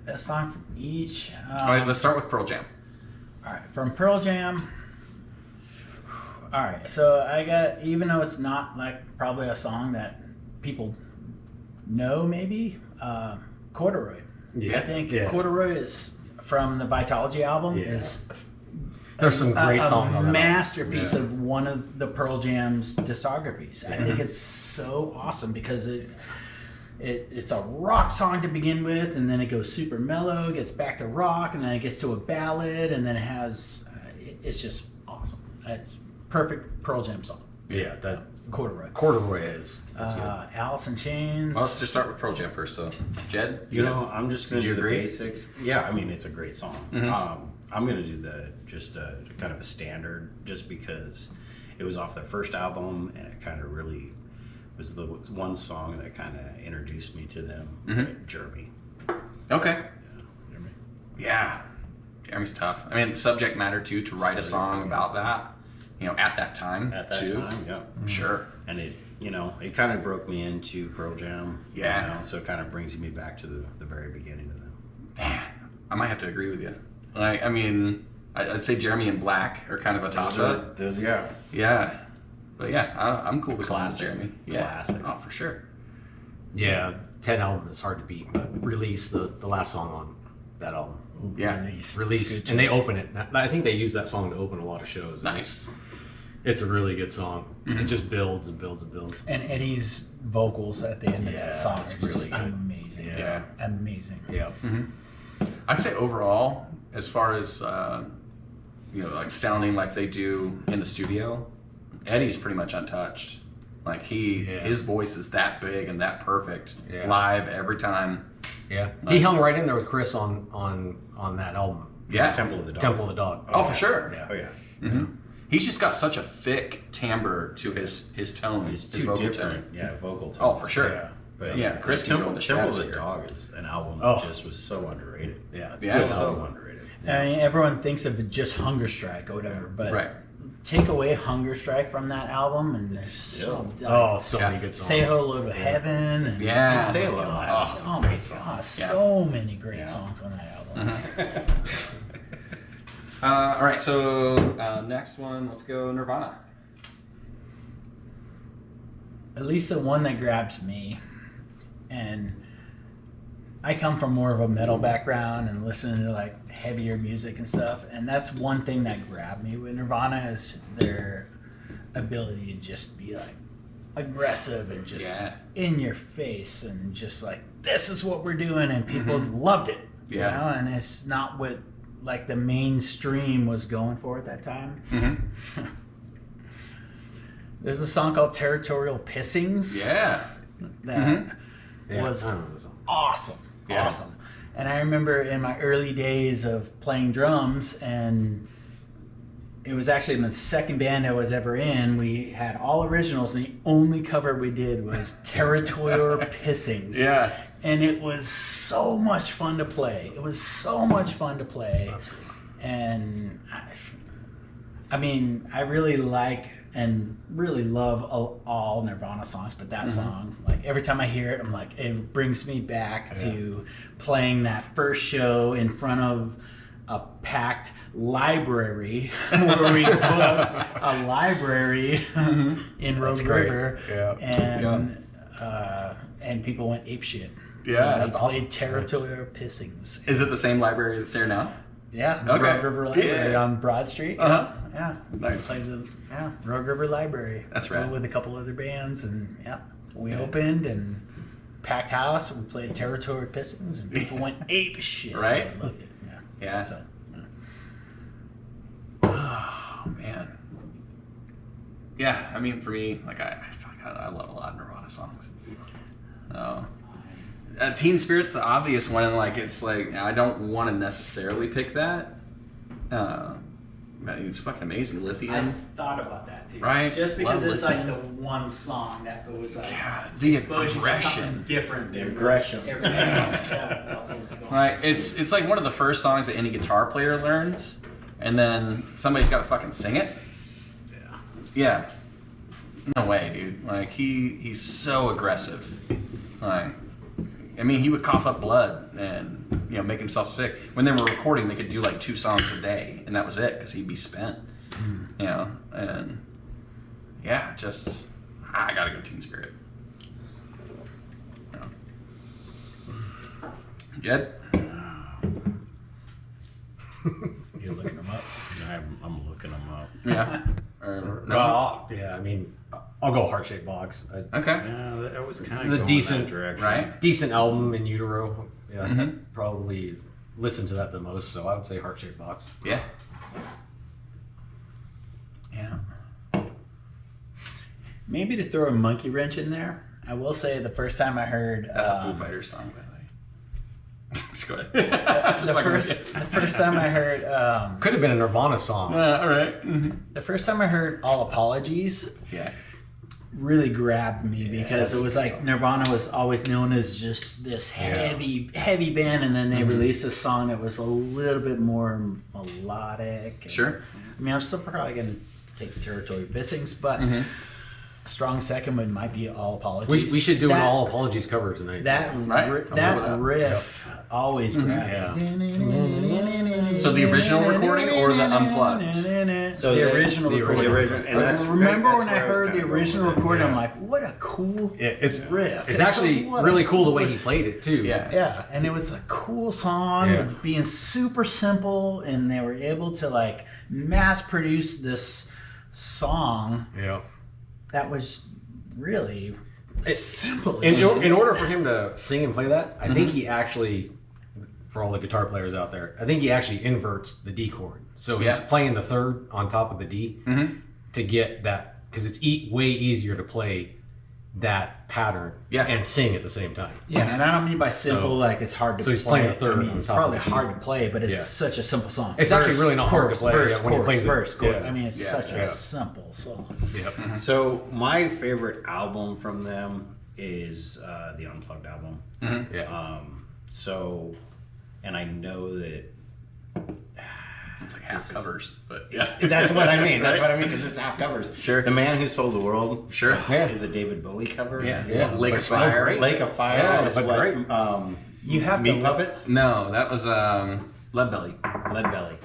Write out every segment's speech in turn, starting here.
a song from each. All right, let's start with Pearl Jam. All right, from Pearl Jam. All right, so I got, even though it's not like probably a song that people know, maybe Corduroy. Yeah. I think Corduroy is from the Vitology album. Is there's some great songs on that. Masterpiece of one of the Pearl Jam's discographies. I think it's so awesome because it's a rock song to begin with, and then it goes super mellow, gets back to rock, and then it gets to a ballad, and then it has it's just awesome. It's perfect Pearl Jam song. Yeah, that Corduroy is. Alice in Chains. Well, let's just start with Pearl Jam first. So, Jed, you know, I'm just going to do the agree? basics. Yeah, I mean, it's a great song. I'm going to do kind of a standard, just because it was off their first album, and it kind of really was the one song that kind of introduced me to them. Jeremy. Okay. Jeremy. Yeah, Jeremy's tough. I mean, the subject matter too, to write a song about that, at that time. At that too. time, yeah. Sure. And it kind of broke me into Pearl Jam. Yeah. So it kind of brings me back to the very beginning of them. Man, I might have to agree with you. Like, I mean, I'd say Jeremy and Black are kind of a toss-up. Yeah. But yeah, I'm cool with Classic. Jeremy. Yeah. Classic. Oh, for sure. Yeah, 10 album is hard to beat, but Release, the last song on that album. Yeah. Release. And they open it. I think they use that song to open a lot of shows. Nice. It's a really good song. It just builds and builds and builds. And Eddie's vocals at the end of that song it's are just really good. amazing. Yeah. Amazing. Yeah. I'd say overall, as far as like sounding like they do in the studio, Eddie's pretty much untouched. Like his voice is that big and that perfect live every time. Yeah, he hung right in there with Chris on that album. Yeah, Temple of the Dog. Temple of the Dog. Oh, for sure. Yeah. Oh yeah. Mm-hmm. He's just got such a thick timbre to his tone. It's his two vocal different, tone. Vocal tones. Oh, for sure. Yeah. But yeah, Chris can go in the Temple of the stratosphere. Dog is an album that just was so underrated. Yeah. Yeah. So underrated. I mean, everyone thinks of it just Hunger Strike or whatever, but take away Hunger Strike from that album, and there's so many good songs. Say Hello to Heaven. And Say Hello. Oh my God, so many great songs on that album. All right, so next one, let's go Nirvana. At least the one that grabs me, and I come from more of a metal background and listening to like heavier music and stuff, and that's one thing that grabbed me with Nirvana is their ability to just be like aggressive and just in your face and just like, this is what we're doing, and people loved it. You know, and it's not what like the mainstream was going for at that time. There's a song called Territorial Pissings. Yeah. That was awesome. Yeah. Awesome. And I remember in my early days of playing drums, and it was actually in the second band I was ever in, we had all originals, and the only cover we did was Territorial Pissings. Yeah. And it was so much fun to play. That's cool. And I mean, I really like and really love all Nirvana songs, but that song, like every time I hear it, I'm like, it brings me back to playing that first show in front of a packed library where we booked a library in Rogue River, and people went apeshit. Yeah, they played Territorial Pissings. Is it the same library that's there now? Yeah, the Rogue River Library on Broad Street. Yeah, nice. Played the Rogue River Library. That's right. With a couple other bands, and we opened and packed house. We played Territorial Pissings, and people went ape shit. Right? I loved it. Yeah. So, oh man. Yeah, I mean, for me, like I love a lot of Nirvana songs. Teen Spirit's the obvious one, and like it's like I don't want to necessarily pick that. It's fucking amazing. Lithium. I thought about that too. Right? Just because Love it's Lithium. like the one song that was like the exposure to aggression. something different. The aggression. Everything else was going on. Right? It's like one of the first songs that any guitar player learns, and then somebody's got to fucking sing it. Yeah. No way, dude. Like he's so aggressive. Like I mean, he would cough up blood and make himself sick. When they were recording, they could do like 2 songs a day, and that was it because he'd be spent. And yeah, just I gotta go Teen Spirit. Jed? You're looking them up. I'm looking them up. Yeah. Or, no? Well, yeah, I mean, I'll go Heart Shaped Box. Okay. Yeah, that was kind It's of a decent, direction. Right? decent album in utero. Yeah, I probably listen to that the most, so I would say Heart Shaped Box. Yeah. Yeah. Maybe to throw a monkey wrench in there, I will say the first time I heard That's a Foo Fighters song, by the way. Just go ahead. the first time I heard Could have been a Nirvana song. All right. Mm-hmm. the first time I heard All Apologies Yeah. really grabbed me because it was like song. Nirvana was always known as just this heavy band, and then they released a song that was a little bit more melodic. And, Sure. I mean, I'm still probably going to take the territory of Bissings, but a strong second one might be All Apologies. We should do an All Apologies cover tonight. That Right? I'm that good with that. riff always grabbed me. So the original recording or the unplugged? So the original the recording. original. And that's, Remember that's when I where was heard kinda the going original with it. recording? I'm Yeah. like, what a cool it's riff. It's actually what a- really cool the way he played it too. Yeah. Yeah, and it was a cool song Yeah. with being super simple, and they were able to like mass produce this song Yeah. that was really simple. In order for him to sing and play that, I think he actually, for all the guitar players out there, I think he actually inverts the D chord. So he's Yeah. playing the third on top of the D to get that, because it's way easier to play that pattern and sing at the same time. Yeah, and I don't mean by simple like it's hard to so play. he's playing the third I mean, on it's top of probably the key. hard to play, but it's Yeah. such a simple song. It's actually really not hard to play, Verse, yeah, when he plays it. verse, chorus. Yeah. I mean, it's such a Yeah. simple song. Yep. So my favorite album from them is the Unplugged album. Yeah. So, and I know that It's like half covers, but yeah. that's what I mean. That's what I mean because it's half covers. Sure. The Man Who Sold the World. Sure. Yeah. Is a David Bowie cover. Yeah. Yeah. Lake But of still Fire. great. Lake of Fire Yeah, is but what. great. You have Meat to Puppets. No, that was Lead Belly. Lead Belly.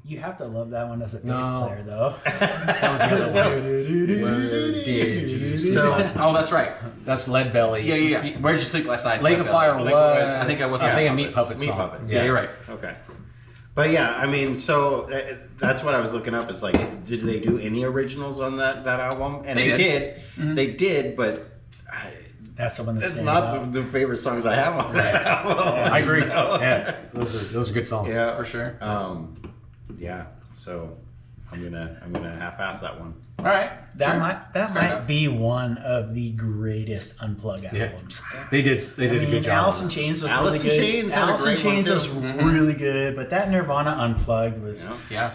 You have to love that one as a bass No. player, though. Where did you So, sleep? oh, that's right. That's Lead Belly. Yeah. Where'd you sleep last night? Lake of Fire was. Lake of Fire. I think I was. I think a Meat Meat Puppets Meat song. Puppets. Yeah, you're right. Okay. But yeah, I mean, so that's what I was looking up. Is like, did they do any originals on that album? And They they did. did. They did, but That's the one that it's stands not out. the favorite songs I have on that album. I agree. So- Yeah, those are good songs. Yeah, For sure. Yeah. So I'm gonna half-ass that one. All right. That Sure. might Fair enough. be one of the greatest unplug Yeah. albums. They did a good job. Alice in Chains was Alice really in good. Chains had a Alice in great one, Chains too. was really good, but that Nirvana Unplugged was. Yeah. Yeah.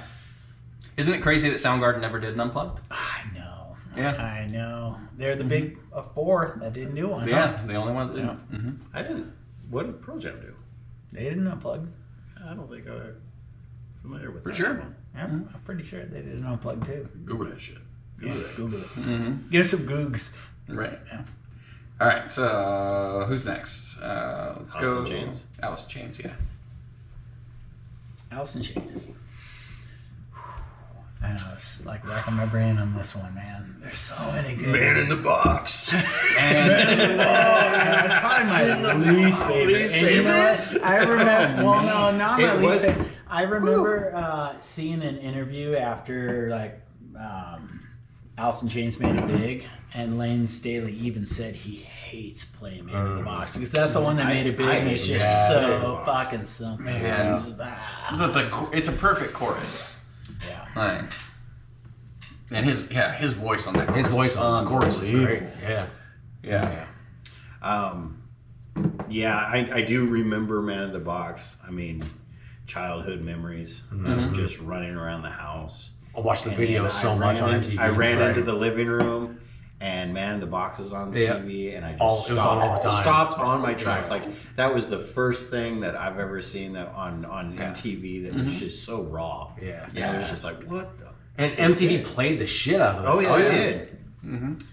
Isn't it crazy that Soundgarden never did an unplugged? I know. Yeah. I know. They're the big four that didn't do one. Yeah, Huh? the only one that did. Yeah. I didn't. What did Pearl Jam do? They didn't unplug. I don't think I'm familiar with For that sure. album. Yeah, I'm pretty sure they did an unplug too. Google that shit. Yeah, just Google it. Give us some googs. Right. Yeah. All right. So who's next? Let's Alice go. in Chains. Alice in Chains. Yeah. Alice in Chains. I know, it's like racking my brain on this one, man. There's so many good. Man in the Box. And Probably my least favorite. And you know what? I remember. Well, no, not my It least was- favorite. I remember seeing an interview after like Alice in Chains made it big, and Lane Staley even said he hates playing Man in the Box because that's the one that made it big, and it's just yeah, so Man in the Box. fucking simple. Man. It's just, it's a perfect chorus. yeah. Right. And his voice on that. His chorus voice on the chorus is great. Yeah. Yeah. Yeah, I do remember Man in the Box. I mean, childhood memories of just running around the house. I watched the And video then so I much ran on in- MTV. I ran Right. into the living room, and Man in the Box is on the Yeah. TV, and I just It was on all the time. stopped on my tracks. Like that was the first thing that I've ever seen that on MTV that was just so raw. Yeah. And I was just like, what? The? And MTV played the shit out of it. Oh yeah, Oh, it yeah. did.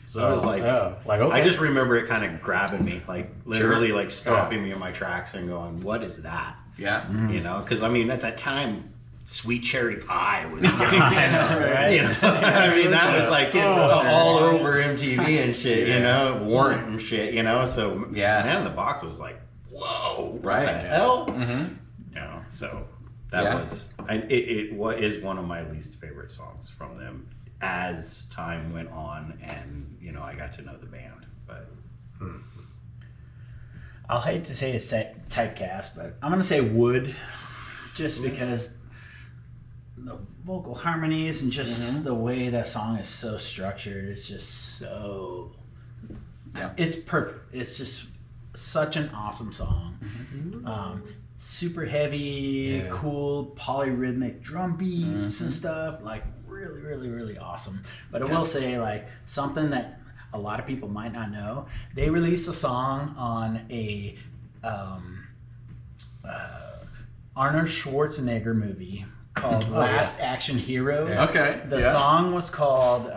So I was like, okay. I just remember it kind of grabbing me, like literally like stopping me in my tracks and going, what is that? Yeah. You know, because I mean, at that time, Sweet Cherry Pie was, right? You know, I mean, that was like all over MTV and shit, you know, Warrant and shit, you know. So Man in the Box was like, whoa, what the hell? You know, so that was it is one of my least favorite songs from them as time went on, and you know, I got to know the band, but. I'll hate to say it's typecast, but I'm gonna say Wood, just because the vocal harmonies and just the way that song is so structured, it's just so it's perfect. It's just such an awesome song. Super heavy, cool polyrhythmic drum beats and stuff, like really, really, really awesome. But I will say, like, something that a lot of people might not know, they released a song on a Arnold Schwarzenegger movie called Last Action Hero. Okay. The song was called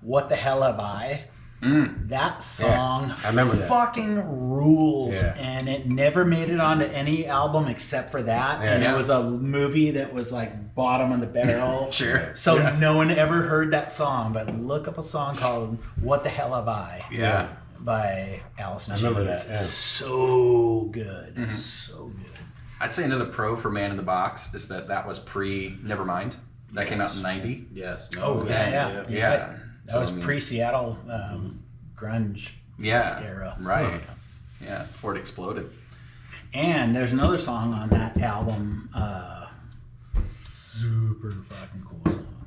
What the Hell Have I? That song I remember that. fucking rules, and it never made it onto any album except for that. And it was a movie that was like bottom of the barrel. So no one ever heard that song, but look up a song called What the Hell Have I? By Alice in Chains. I remember that. Yeah. So good. So good. I'd say another pro for Man in the Box is that was pre Nevermind. That came out in 90. Yes. No, Oh, yeah. Yeah. That was pre-Seattle grunge era. Right. Yeah, before it exploded. And there's another song on that album, super fucking cool song.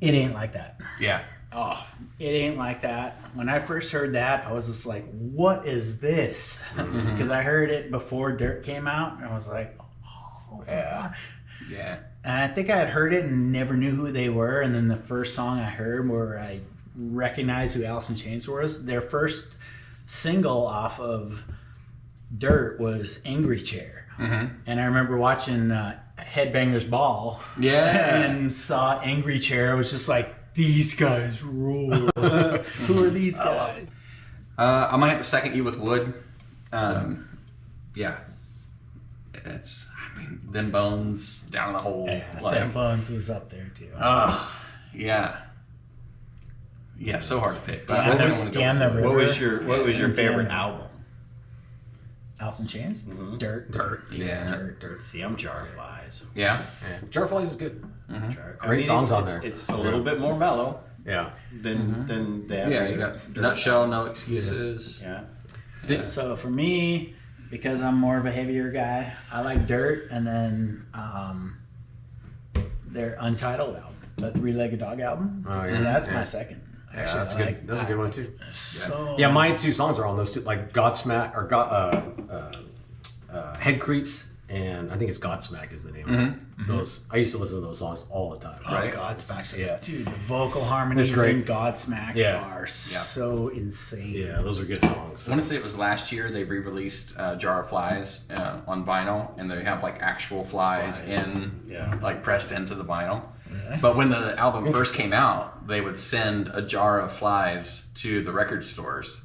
It Ain't Like That. Yeah. Oh, It Ain't Like That. When I first heard that, I was just like, what is this? Because I heard it before Dirt came out, and I was like, oh my God. Yeah. And I think I had heard it and never knew who they were. And then the first song I heard where I recognized who Alice in Chains was, their first single off of Dirt was Angry Chair. And I remember watching Headbangers Ball and saw Angry Chair. I was just like, these guys rule. Who are these guys? I might have to second you with Wood. Yeah. It's, I mean, Them Bones, Down in the Hole. Them Bones was up there too. Yeah. Yeah, so hard to pick. But Damn the River. What was your favorite album? Alice in Chains? Dirt. Yeah. Dirt. See, I'm Jar of Flies. Yeah. Jar Flies is good. Great songs on there. It's a little bit more mellow Yeah. than that. Yeah, you got Nutshell, No Excuses. Yeah. So for me, because I'm more of a heavier guy, I like Dirt, and then their Untitled album, the Three-Legged Dog album. Oh, yeah. That's my second. Actually, That's I good. like That's a good one too. So Yeah, my two songs are on those two, like Godsmack or Head Creeps, and I think it's Godsmack is the name of it. Those I used to listen to those songs all the time. Right. Godsmack. Dude, the vocal harmonies It's great. in Godsmack are so insane. Yeah, those are good songs. I want to say it was last year they re-released Jar of Flies on vinyl, and they have like actual flies in, like pressed into the vinyl. But when the album first came out, they would send a jar of flies to the record stores,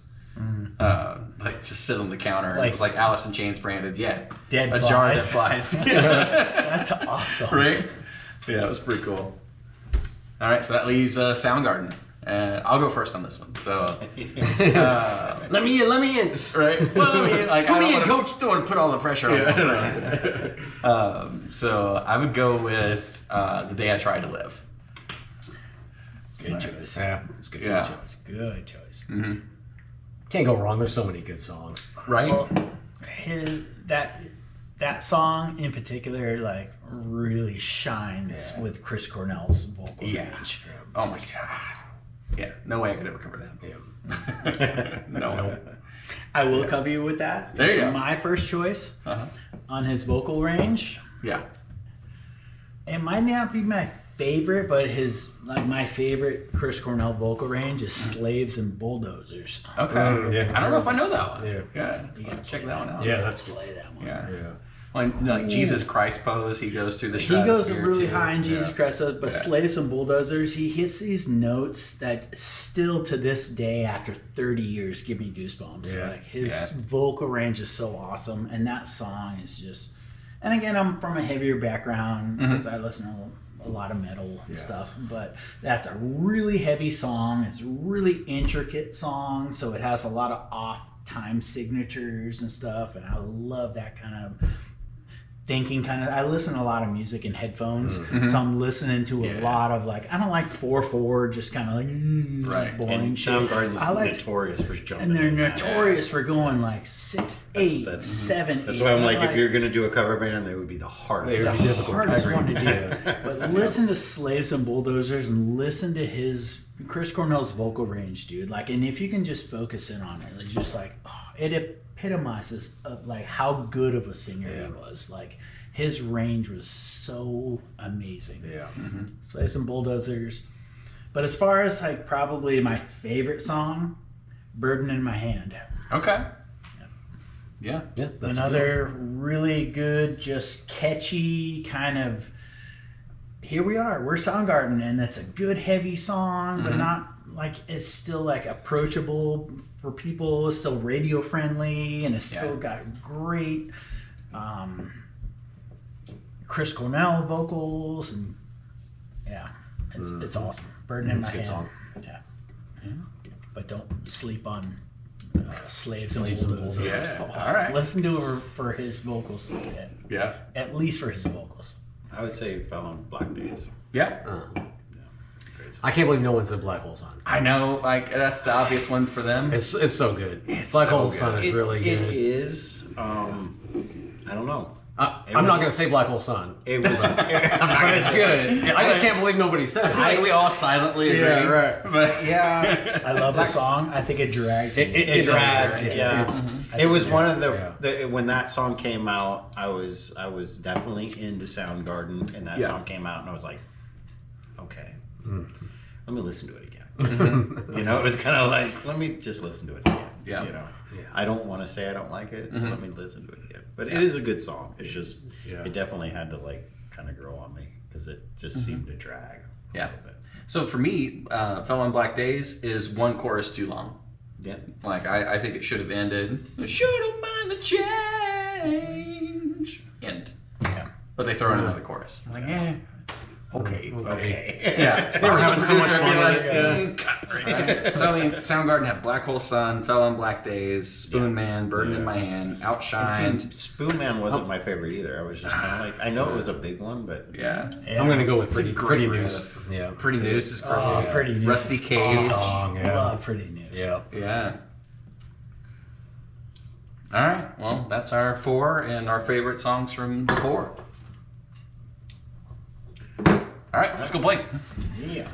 like to sit on the counter. And it was like Alice in Chains branded, Dead a flies. jar of flies. That's awesome. Right? Yeah, it was pretty cool. All right, so that leaves Soundgarden. I'll go first on this one. So Let me in. right? Well, I mean, like, Put me in, coach. Don't want to put all the pressure on one person. So I would go with The Day I Tried to Live. Good choice. Yeah, it's good. Yeah. Good choice. Can't go wrong. There's so many good songs. Right? Well, that song in particular, like, really shines with Chris Cornell's vocal range. Oh my God. Yeah, no way I could ever cover that. Yeah. No. I will cover you with that. There you It's go. my first choice on his vocal range. Yeah. It might not be my favorite, but my favorite Chris Cornell vocal range is Slaves and Bulldozers. Okay. Yeah. I don't know if I know that one. Yeah. You gotta check that one out. Yeah, that's good. Play that one. Yeah. Yeah. like Jesus Christ pose, he goes through the He goes stratosphere, really too. high in Jesus Yeah. Christ, but Yeah. Slaves and Bulldozers, he hits these notes that still to this day, after 30 years, give me goosebumps. Yeah. Like his Yeah. vocal range is so awesome, and that song is just. And again, I'm from a heavier background because I listen to a lot of metal and stuff, but that's a really heavy song. It's a really intricate song, so it has a lot of off time signatures and stuff, and I love that kind of thinking kind of. I listen to a lot of music in headphones, so I'm listening to a lot of like, I don't like 4/4, just kind of like just boring And shit. Soundgarden's I like, notorious for jumping. and they're in that. notorious for going like 6, 8, That's- 7, That's 8. why I'm like, if you're gonna do a cover band, they would be the hardest. the difficult. hardest I one to agree. do. But listen to Slaves and Bulldozers and listen to Chris Cornell's vocal range, dude. Like, and if you can just focus in on it, it's just like, it epitomizes like how good of a singer he was. Like, his range was so amazing. Yeah. Slaves and Bulldozers. But as far as like probably my favorite song, Burden in My Hand. Okay. Yeah. Yeah. That's Another really good, just catchy kind of. Here we are. We're Soundgarden, and that's a good heavy song, but not like it's still like approachable for people. It's still radio friendly, and it's still got great Chris Cornell vocals, and it's awesome. Burden in My Hand. song. Yeah. But don't sleep on Slaves and Slaves and Bulldozers. Yeah. All right. Listen to her for his vocals. Yeah. At least for his vocals. I would say Fell on Black Days. Yeah. I can't believe no one said Black Hole Sun. I know, like, that's the obvious one for them. It's so good. It's Black so Hole good. Sun is really It good. is. I don't know. I'm not going to say Black Hole Sun, It was. but it's good. I just can't believe nobody said I it. think we all silently agree. Yeah, right. But Yeah. I love the song. I think it drags. It, me. it drags. Yeah. It's- It was one of Yeah. the when that song came out. I was definitely into Soundgarden, and that song came out, and I was like, okay, let me listen to it again. You know, it was kind of like, let me just listen to it again. Yeah. You know, Yeah. I don't want to say I don't like it, so let me listen to it again. But it is a good song. It's just it definitely had to like kind of grow on me because it just seemed to drag. A Yeah. little bit. so for me, Fell on Black Days is one chorus too long. Yeah. Like, I think it should have ended. Should have mind the change. End. Yeah. But they throw in another chorus. I'm like, Okay. Okay. Yeah. They were having so much fun with Like, so I mean, Soundgarden had Black Hole Sun, Fell on Black Days, Spoon Man, Burden in My Hand, Outshined. Spoon Man wasn't my favorite either. I was just kind of like, I know it was a big one, but Yeah. Yeah. I'm going to go with a Pretty, great pretty riff. News. Yeah. Pretty News is great. Oh, Pretty News. Rusty is Cage. awesome. Song, yeah. Love Pretty News. Yeah. Yeah. All right. Well, that's our 4 and our favorite songs from the 4. All right, let's go play. Yeah.